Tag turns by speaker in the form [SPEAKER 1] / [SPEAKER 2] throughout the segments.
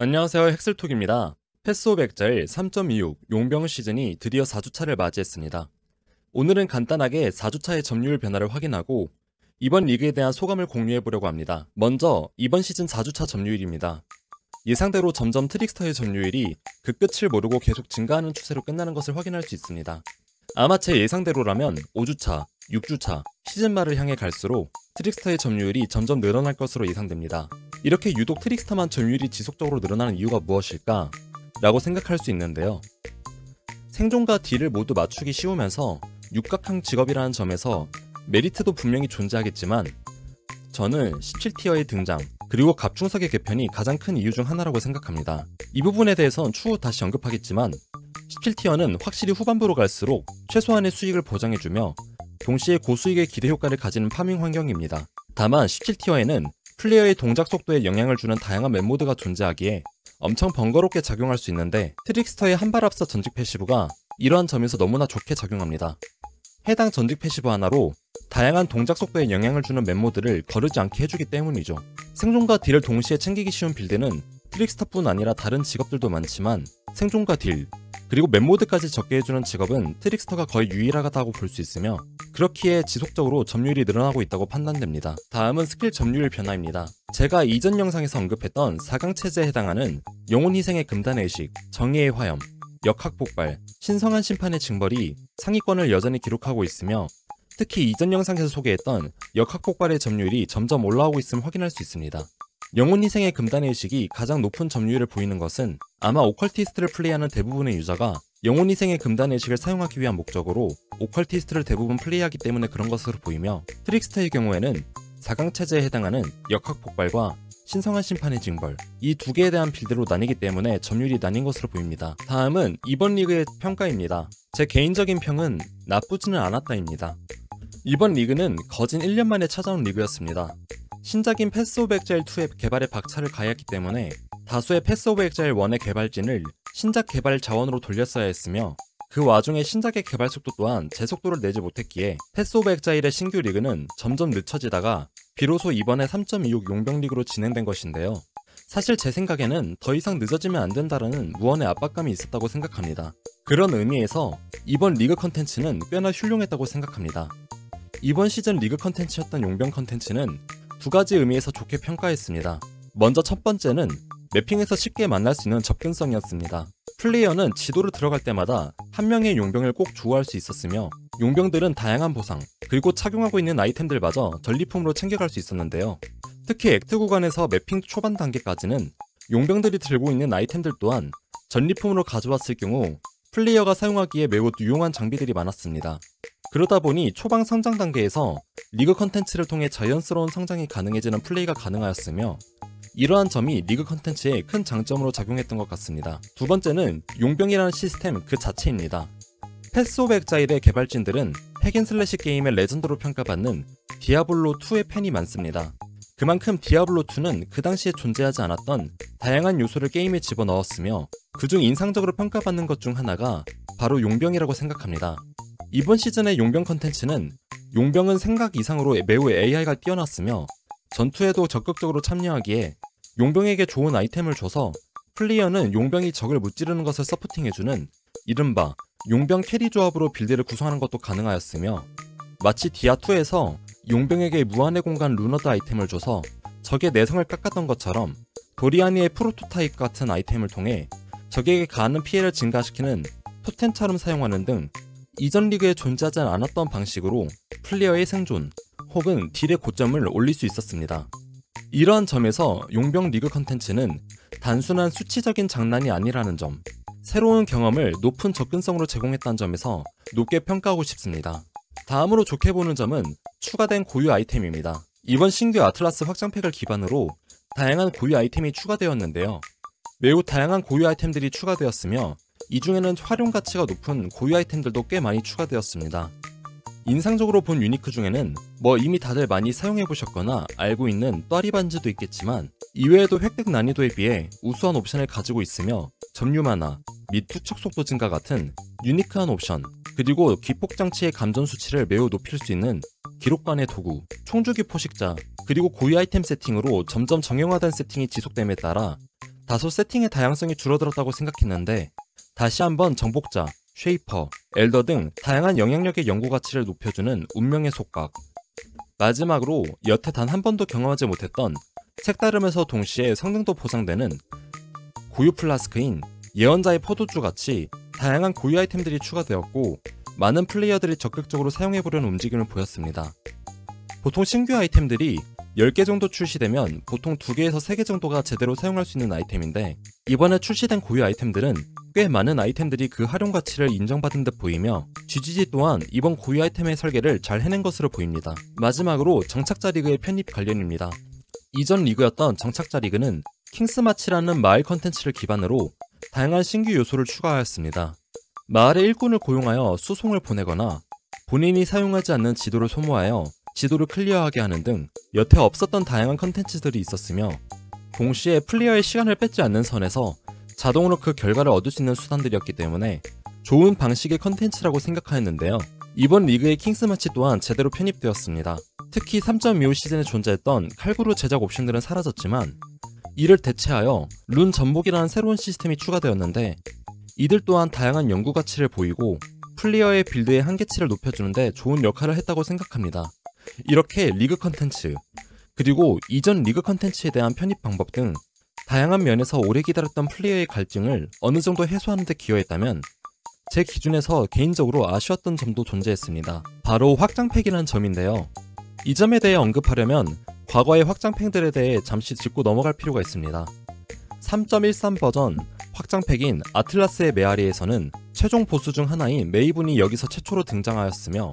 [SPEAKER 1] 안녕하세요, 헥슬톡입니다. 패스 오브 엑자일 3.26 용병 시즌이 드디어 4주차를 맞이했습니다. 오늘은 간단하게 4주차의 점유율 변화를 확인하고 이번 리그에 대한 소감을 공유해보려고 합니다. 먼저 이번 시즌 4주차 점유율입니다. 예상대로 점점 트릭스터의 점유율이 그 끝을 모르고 계속 증가하는 추세로 끝나는 것을 확인할 수 있습니다. 아마 제 예상대로라면 5주차, 6주차, 시즌 말을 향해 갈수록 트릭스터의 점유율이 점점 늘어날 것으로 예상됩니다. 이렇게 유독 트릭스터만 점유율이 지속적으로 늘어나는 이유가 무엇일까? 라고 생각할 수 있는데요. 생존과 딜을 모두 맞추기 쉬우면서 육각형 직업이라는 점에서 메리트도 분명히 존재하겠지만 저는 17티어의 등장 그리고 갑충석의 개편이 가장 큰 이유 중 하나라고 생각합니다. 이 부분에 대해선 추후 다시 언급하겠지만 17티어는 확실히 후반부로 갈수록 최소한의 수익을 보장해주며 동시에 고수익의 기대 효과를 가지는 파밍 환경입니다. 다만 17티어에는 플레이어의 동작 속도에 영향을 주는 다양한 맵모드가 존재하기에 엄청 번거롭게 작용할 수 있는데 트릭스터의 한 발 앞서 전직 패시브가 이러한 점에서 너무나 좋게 작용합니다. 해당 전직 패시브 하나로 다양한 동작 속도에 영향을 주는 맵모드를 거르지 않게 해주기 때문이죠. 생존과 딜을 동시에 챙기기 쉬운 빌드는 트릭스터뿐 아니라 다른 직업들도 많지만 생존과 딜, 그리고 맵모드까지 적게 해주는 직업은 트릭스터가 거의 유일하다고 볼 수 있으며 그렇기에 지속적으로 점유율이 늘어나고 있다고 판단됩니다. 다음은 스킬 점유율 변화입니다. 제가 이전 영상에서 언급했던 4강 체제에 해당하는 영혼 희생의 금단의 의식, 정의의 화염, 역학 폭발, 신성한 심판의 징벌이 상위권을 여전히 기록하고 있으며 특히 이전 영상에서 소개했던 역학 폭발의 점유율이 점점 올라오고 있음을 확인할 수 있습니다. 영혼 희생의 금단의 의식이 가장 높은 점유율을 보이는 것은 아마 오컬티스트를 플레이하는 대부분의 유저가 영혼 희생의 금단의 의식을 사용하기 위한 목적으로 오컬티스트를 대부분 플레이하기 때문에 그런 것으로 보이며 트릭스터의 경우에는 4강 체제에 해당하는 역학 폭발과 신성한 심판의 징벌 이 두 개에 대한 빌드로 나뉘기 때문에 점유율이 나뉜 것으로 보입니다. 다음은 이번 리그의 평가입니다. 제 개인적인 평은 나쁘지는 않았다입니다. 이번 리그는 거진 1년 만에 찾아온 리그였습니다. 신작인 패스 오브 엑자일 2의 개발에 박차를 가했기 때문에 다수의 패스 오브 엑자일 1의 개발진을 신작 개발 자원으로 돌렸어야 했으며 그 와중에 신작의 개발 속도 또한 제 속도를 내지 못했기에 패스 오브 엑자일의 신규 리그는 점점 늦춰지다가 비로소 이번에 3.26 용병 리그로 진행된 것인데요. 사실 제 생각에는 더 이상 늦어지면 안 된다라는 무언의 압박감이 있었다고 생각합니다. 그런 의미에서 이번 리그 컨텐츠는 꽤나 훌륭했다고 생각합니다. 이번 시즌 리그 컨텐츠였던 용병 컨텐츠는 두 가지 의미에서 좋게 평가했습니다. 먼저 첫 번째는 매핑에서 쉽게 만날 수 있는 접근성이었습니다. 플레이어는 지도를 들어갈 때마다 한 명의 용병을 꼭 조우할 수 있었으며 용병들은 다양한 보상, 그리고 착용하고 있는 아이템들마저 전리품으로 챙겨갈 수 있었는데요. 특히 액트 구간에서 매핑 초반 단계까지는 용병들이 들고 있는 아이템들 또한 전리품으로 가져왔을 경우 플레이어가 사용하기에 매우 유용한 장비들이 많았습니다. 그러다 보니 초반 성장 단계에서 리그 컨텐츠를 통해 자연스러운 성장이 가능해지는 플레이가 가능하였으며 이러한 점이 리그 컨텐츠의 큰 장점으로 작용했던 것 같습니다. 두 번째는 용병이라는 시스템 그 자체입니다. 패스 오브 엑자일의 개발진들은 핵앤슬래시 게임의 레전드로 평가받는 디아블로2의 팬이 많습니다. 그만큼 디아블로2는 그 당시에 존재하지 않았던 다양한 요소를 게임에 집어넣었으며 그중 인상적으로 평가받는 것 중 하나가 바로 용병이라고 생각합니다. 이번 시즌의 용병 컨텐츠는 용병은 생각 이상으로 매우 AI가 뛰어났으며 전투에도 적극적으로 참여하기에 용병에게 좋은 아이템을 줘서 플레이어는 용병이 적을 무찌르는 것을 서포팅해주는 이른바 용병 캐리 조합으로 빌드를 구성하는 것도 가능하였으며 마치 디아2에서 용병에게 무한의 공간 루너드 아이템을 줘서 적의 내성을 깎았던 것처럼 도리아니의 프로토타입 같은 아이템을 통해 적에게 가하는 피해를 증가시키는 토템처럼 사용하는 등 이전 리그에 존재하지 않았던 방식으로 플레이어의 생존 혹은 딜의 고점을 올릴 수 있었습니다. 이러한 점에서 용병 리그 컨텐츠는 단순한 수치적인 장난이 아니라는 점, 새로운 경험을 높은 접근성으로 제공했다는 점에서 높게 평가하고 싶습니다. 다음으로 좋게 보는 점은 추가된 고유 아이템입니다. 이번 신규 아틀라스 확장팩을 기반으로 다양한 고유 아이템이 추가되었는데요. 매우 다양한 고유 아이템들이 추가되었으며 이 중에는 활용 가치가 높은 고유 아이템들도 꽤 많이 추가되었습니다. 인상적으로 본 유니크 중에는 이미 다들 많이 사용해보셨거나 알고 있는 또아리 반지도 있겠지만 이외에도 획득 난이도에 비해 우수한 옵션을 가지고 있으며 점유 만화 및 투척 속도 증가 같은 유니크한 옵션, 그리고 기폭장치의 감전 수치를 매우 높일 수 있는 기록관의 도구, 총주기 포식자, 그리고 고유 아이템 세팅으로 점점 정형화된 세팅이 지속됨에 따라 다소 세팅의 다양성이 줄어들었다고 생각했는데 다시 한번 정복자, 쉐이퍼, 엘더 등 다양한 영향력의 연구 가치를 높여주는 운명의 속각. 마지막으로 여태 단 한 번도 경험하지 못했던 색다르면서 동시에 성능도 보장되는 고유 플라스크인 예언자의 포도주 같이 다양한 고유 아이템들이 추가되었고 많은 플레이어들이 적극적으로 사용해보려는 움직임을 보였습니다. 보통 신규 아이템들이 10개 정도 출시되면 보통 2개에서 3개 정도가 제대로 사용할 수 있는 아이템인데 이번에 출시된 고유 아이템들은 꽤 많은 아이템들이 그 활용 가치를 인정받은 듯 보이며 GGG 또한 이번 고유 아이템의 설계를 잘 해낸 것으로 보입니다. 마지막으로 정착자 리그의 편입 관련입니다. 이전 리그였던 정착자 리그는 킹스마치라는 마을 컨텐츠를 기반으로 다양한 신규 요소를 추가하였습니다. 마을의 일꾼을 고용하여 수송을 보내거나 본인이 사용하지 않는 지도를 소모하여 지도를 클리어하게 하는 등 여태 없었던 다양한 컨텐츠들이 있었으며 동시에 플레이어의 시간을 뺏지 않는 선에서 자동으로 그 결과를 얻을 수 있는 수단들이었기 때문에 좋은 방식의 컨텐츠라고 생각하였는데요. 이번 리그의 킹스마치 또한 제대로 편입되었습니다. 특히 3.25 시즌에 존재했던 칼구루 제작 옵션들은 사라졌지만 이를 대체하여 룬 전복이라는 새로운 시스템이 추가되었는데 이들 또한 다양한 연구 가치를 보이고 플레이어의 빌드의 한계치를 높여주는데 좋은 역할을 했다고 생각합니다. 이렇게 리그 컨텐츠, 그리고 이전 리그 컨텐츠에 대한 편입 방법 등 다양한 면에서 오래 기다렸던 플레이어의 갈증을 어느 정도 해소하는 데 기여했다면 제 기준에서 개인적으로 아쉬웠던 점도 존재했습니다. 바로 확장팩이라는 점인데요. 이 점에 대해 언급하려면 과거의 확장팩들에 대해 잠시 짚고 넘어갈 필요가 있습니다. 3.13 버전 확장팩인 아틀라스의 메아리에서는 최종 보스 중 하나인 메이븐이 여기서 최초로 등장하였으며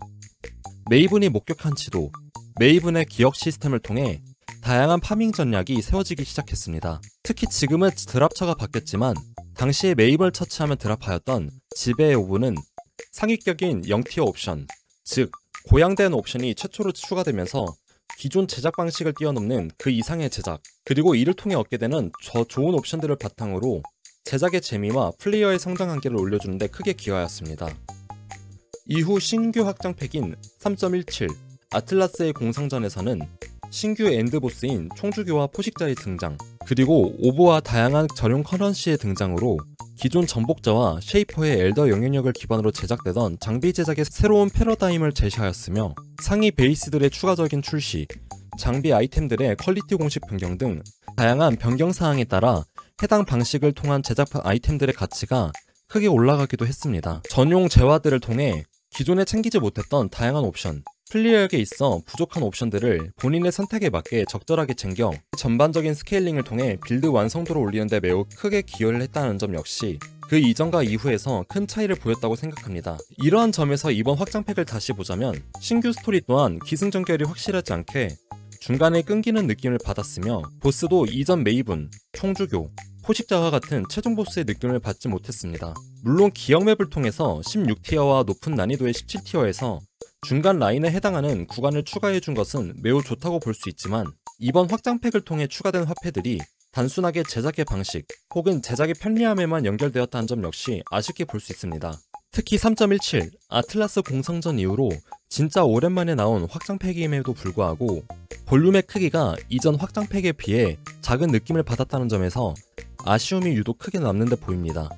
[SPEAKER 1] 메이븐이 목격한 지도, 메이븐의 기억 시스템을 통해 다양한 파밍 전략이 세워지기 시작했습니다. 특히 지금은 드랍처가 바뀌었지만 당시에 메이븐을 처치하면 드랍하였던 지배의 오브는 상위격인 0티어 옵션, 즉 고양된 옵션이 최초로 추가되면서 기존 제작 방식을 뛰어넘는 그 이상의 제작, 그리고 이를 통해 얻게 되는 저 좋은 옵션들을 바탕으로 제작의 재미와 플레이어의 성장 한계를 올려주는 데 크게 기여하였습니다. 이후 신규 확장팩인 3.17 아틀라스의 공상전에서는 신규 엔드보스인 총주교와 포식자의 등장, 그리고 오버와 다양한 전용 커런시의 등장으로 기존 전복자와 쉐이퍼의 엘더 영향력을 기반으로 제작되던 장비 제작의 새로운 패러다임을 제시하였으며 상위 베이스들의 추가적인 출시, 장비 아이템들의 퀄리티 공식 변경 등 다양한 변경 사항에 따라 해당 방식을 통한 제작 아이템들의 가치가 크게 올라가기도 했습니다. 전용 재화들을 통해 기존에 챙기지 못했던 다양한 옵션, 플레이어에게 있어 부족한 옵션들을 본인의 선택에 맞게 적절하게 챙겨 전반적인 스케일링을 통해 빌드 완성도를 올리는 데 매우 크게 기여를 했다는 점 역시 그 이전과 이후에서 큰 차이를 보였다고 생각합니다. 이러한 점에서 이번 확장팩을 다시 보자면 신규 스토리 또한 기승전결이 확실하지 않게 중간에 끊기는 느낌을 받았으며 보스도 이전 메이븐, 총주교, 포식자와 같은 최종 보스의 느낌을 받지 못했습니다. 물론 기억맵을 통해서 16티어와 높은 난이도의 17티어에서 중간 라인에 해당하는 구간을 추가해준 것은 매우 좋다고 볼 수 있지만 이번 확장팩을 통해 추가된 화폐들이 단순하게 제작의 방식 혹은 제작의 편리함에만 연결되었다는 점 역시 아쉽게 볼 수 있습니다. 특히 3.17 아틀라스 공성전 이후로 진짜 오랜만에 나온 확장팩임에도 불구하고 볼륨의 크기가 이전 확장팩에 비해 작은 느낌을 받았다는 점에서 아쉬움이 유독 크게 남는 데 보입니다.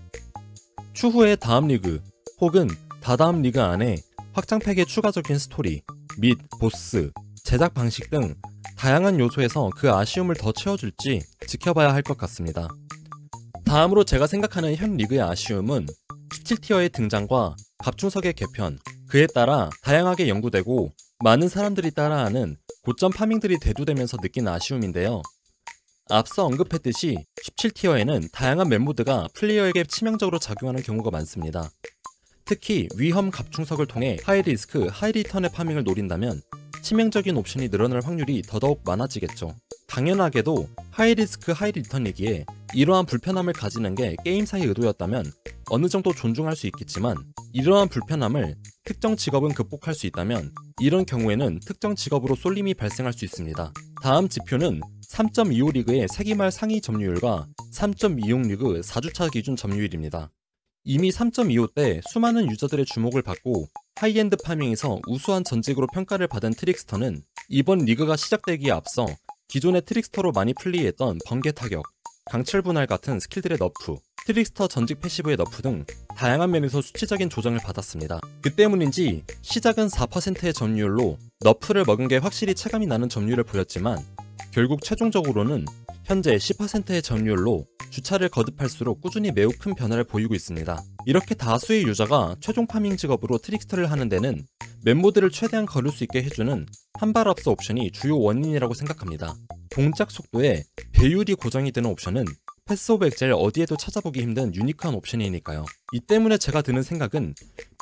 [SPEAKER 1] 추후에 다음 리그 혹은 다다음 리그 안에 확장팩의 추가적인 스토리 및 보스, 제작 방식 등 다양한 요소에서 그 아쉬움을 더 채워줄지 지켜봐야 할 것 같습니다. 다음으로 제가 생각하는 현 리그의 아쉬움은 17티어의 등장과 갑충석의 개편, 그에 따라 다양하게 연구되고 많은 사람들이 따라하는 고점 파밍들이 대두되면서 느낀 아쉬움인데요. 앞서 언급했듯이 17티어에는 다양한 맵모드가 플레이어에게 치명적으로 작용하는 경우가 많습니다. 특히 위험 갑충석을 통해 하이리스크, 하이리턴의 파밍을 노린다면 치명적인 옵션이 늘어날 확률이 더더욱 많아지겠죠. 당연하게도 하이리스크, 하이리턴이기에 이러한 불편함을 가지는 게 게임사의 의도였다면 어느 정도 존중할 수 있겠지만 이러한 불편함을 특정 직업은 극복할 수 있다면 이런 경우에는 특정 직업으로 쏠림이 발생할 수 있습니다. 다음 지표는 3.25 리그의 세기말 상위 점유율과 3.26 리그 4주차 기준 점유율입니다. 이미 3.25 때 수많은 유저들의 주목을 받고 하이엔드 파밍에서 우수한 전직으로 평가를 받은 트릭스터는 이번 리그가 시작되기에 앞서 기존의 트릭스터로 많이 플레이했던 번개 타격, 강철 분할 같은 스킬들의 너프, 트릭스터 전직 패시브의 너프 등 다양한 면에서 수치적인 조정을 받았습니다. 그 때문인지 시작은 4%의 점유율로 너프를 먹은 게 확실히 체감이 나는 점유율을 보였지만 결국 최종적으로는 현재 10%의 점유율로 주차를 거듭할수록 꾸준히 매우 큰 변화를 보이고 있습니다. 이렇게 다수의 유저가 최종 파밍 직업으로 트릭스터를 하는 데는 맵모드를 최대한 거를 수 있게 해주는 한 발 앞서 옵션이 주요 원인이라고 생각합니다. 동작 속도에 배율이 고정이 되는 옵션은 패스 오브 엑자일 어디에도 찾아보기 힘든 유니크한 옵션이니까요. 이 때문에 제가 드는 생각은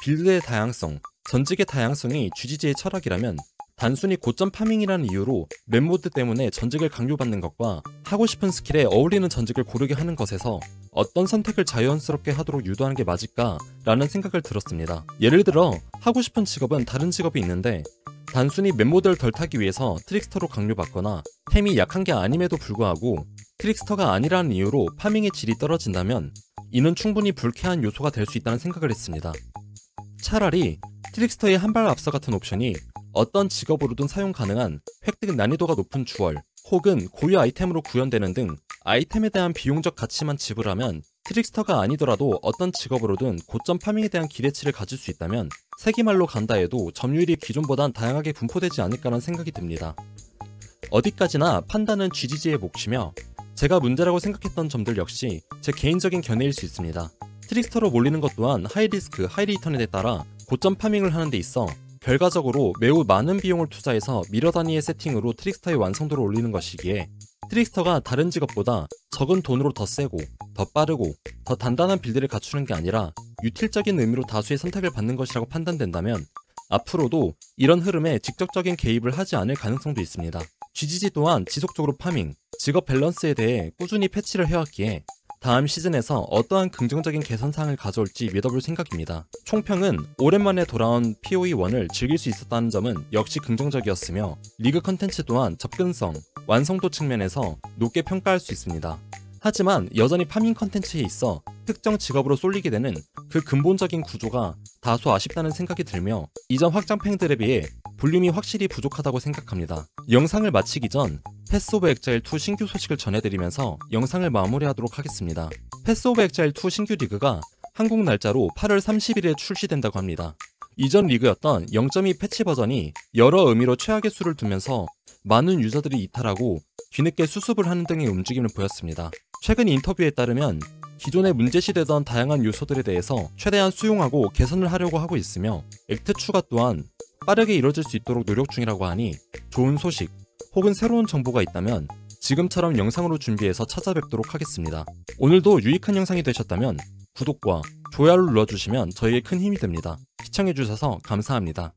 [SPEAKER 1] 빌드의 다양성, 전직의 다양성이 GGG의 철학이라면 단순히 고점 파밍이라는 이유로 맵모드 때문에 전직을 강요받는 것과 하고 싶은 스킬에 어울리는 전직을 고르게 하는 것에서 어떤 선택을 자연스럽게 하도록 유도하는 게 맞을까 라는 생각을 들었습니다. 예를 들어 하고 싶은 직업은 다른 직업이 있는데 단순히 맵모드를 덜 타기 위해서 트릭스터로 강요받거나 템이 약한 게 아님에도 불구하고 트릭스터가 아니라는 이유로 파밍의 질이 떨어진다면 이는 충분히 불쾌한 요소가 될 수 있다는 생각을 했습니다. 차라리 트릭스터의 한 발 앞서 같은 옵션이 어떤 직업으로든 사용 가능한 획득 난이도가 높은 주얼 혹은 고유 아이템으로 구현되는 등 아이템에 대한 비용적 가치만 지불하면 트릭스터가 아니더라도 어떤 직업으로든 고점 파밍에 대한 기대치를 가질 수 있다면 세기말로 간다 해도 점유율이 기존보단 다양하게 분포되지 않을까라는 생각이 듭니다. 어디까지나 판단은 GGG의 몫이며 제가 문제라고 생각했던 점들 역시 제 개인적인 견해일 수 있습니다. 트릭스터로 몰리는 것 또한 하이리스크, 하이리턴에 따라 고점 파밍을 하는 데 있어 결과적으로 매우 많은 비용을 투자해서 미러 단위의 세팅으로 트릭스터의 완성도를 올리는 것이기에 트릭스터가 다른 직업보다 적은 돈으로 더 세고 더 빠르고 더 단단한 빌드를 갖추는 게 아니라 유틸적인 의미로 다수의 선택을 받는 것이라고 판단된다면 앞으로도 이런 흐름에 직접적인 개입을 하지 않을 가능성도 있습니다. GGG 또한 지속적으로 파밍, 직업 밸런스에 대해 꾸준히 패치를 해왔기에 다음 시즌에서 어떠한 긍정적인 개선사항을 가져올지 믿어볼 생각입니다. 총평은 오랜만에 돌아온 PoE1을 즐길 수 있었다는 점은 역시 긍정적이었으며 리그 컨텐츠 또한 접근성, 완성도 측면에서 높게 평가할 수 있습니다. 하지만 여전히 파밍 컨텐츠에 있어 특정 직업으로 쏠리게 되는 그 근본적인 구조가 다소 아쉽다는 생각이 들며 이전 확장팩들에 비해 볼륨이 확실히 부족하다고 생각합니다. 영상을 마치기 전 패스 오브 엑자일 2 신규 소식을 전해드리면서 영상을 마무리하도록 하겠습니다. 패스 오브 엑자일 2 신규 리그가 한국 날짜로 8월 30일에 출시된다고 합니다. 이전 리그였던 0.2 패치 버전이 여러 의미로 최악의 수를 두면서 많은 유저들이 이탈하고 뒤늦게 수습을 하는 등의 움직임을 보였습니다. 최근 인터뷰에 따르면 기존에 문제시되던 다양한 요소들에 대해서 최대한 수용하고 개선을 하려고 하고 있으며 액트 추가 또한 빠르게 이뤄질 수 있도록 노력 중이라고 하니 좋은 소식 혹은 새로운 정보가 있다면 지금처럼 영상으로 준비해서 찾아뵙도록 하겠습니다. 오늘도 유익한 영상이 되셨다면 구독과 좋아요를 눌러주시면 저에게 큰 힘이 됩니다. 시청해주셔서 감사합니다.